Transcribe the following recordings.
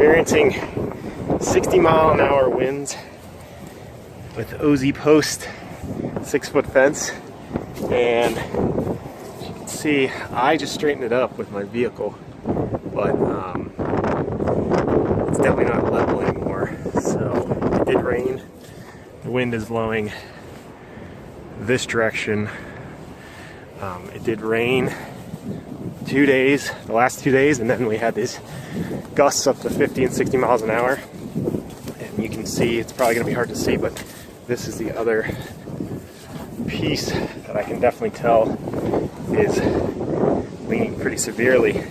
experiencing 60-mile-an-hour winds with OZ Post 6-foot fence, and as you can see, I just straightened it up with my vehicle, but it's definitely not level anymore. So it did rain. The wind is blowing this direction. It did rain 2 days, the last 2 days, and then we had these gusts up to 50 and 60 miles an hour. And you can see, it's probably going to be hard to see, but this is the other piece that I can definitely tell is leaning pretty severely.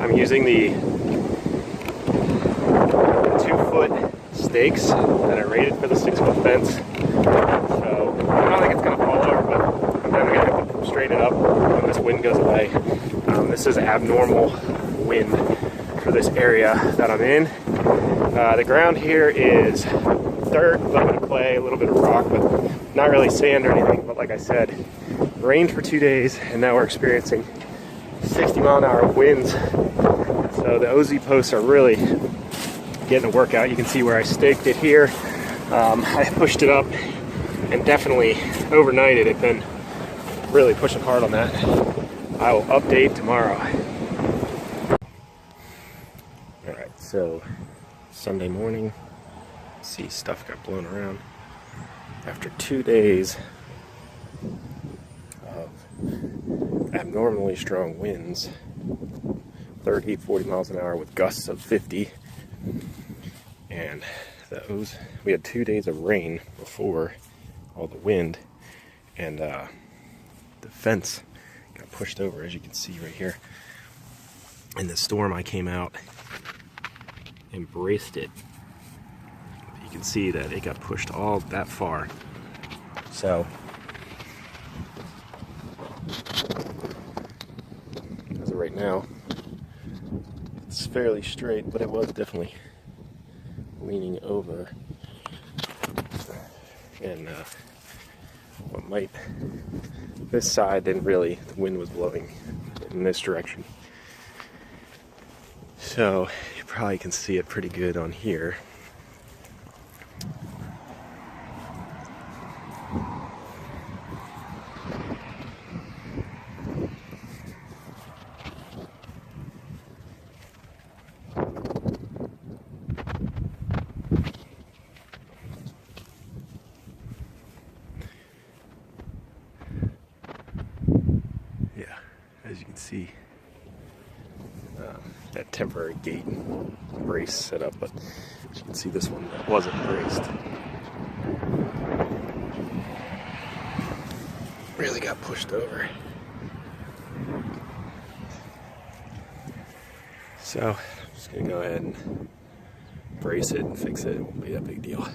I'm using the 2-foot stakes that I rated for the 6-foot fence. So I don't think it's going to fall over, but I'm definitely going to have to straighten it up when this wind goes away. This is abnormal wind for this area that I'm in. The ground here is dirt, a little bit of clay, a little bit of rock, but not really sand or anything. But like I said, rained for 2 days, and now we're experiencing 60-mile-an-hour winds. So the OZ posts are really getting a workout. You can see where I staked it here. I pushed it up and definitely overnighted it. Been really pushing hard on that. I will update tomorrow. Alright, so Sunday morning, see stuff got blown around. After 2 days of abnormally strong winds, 30, 40 miles an hour with gusts of 50, and we had 2 days of rain before all the wind, and the fence got pushed over, as you can see right here. In the storm, I came out and braced it. You can see that it got pushed all that far. So as of right now, it's fairly straight, but it was definitely leaning over. And this side didn't really, the wind was blowing in this direction. So you probably can see it pretty good on here. Yeah, as you can see, that temporary gate brace set up, but as you can see, this one wasn't braced. Really got pushed over. So I'm just gonna go ahead and brace it and fix it. It won't be that big deal.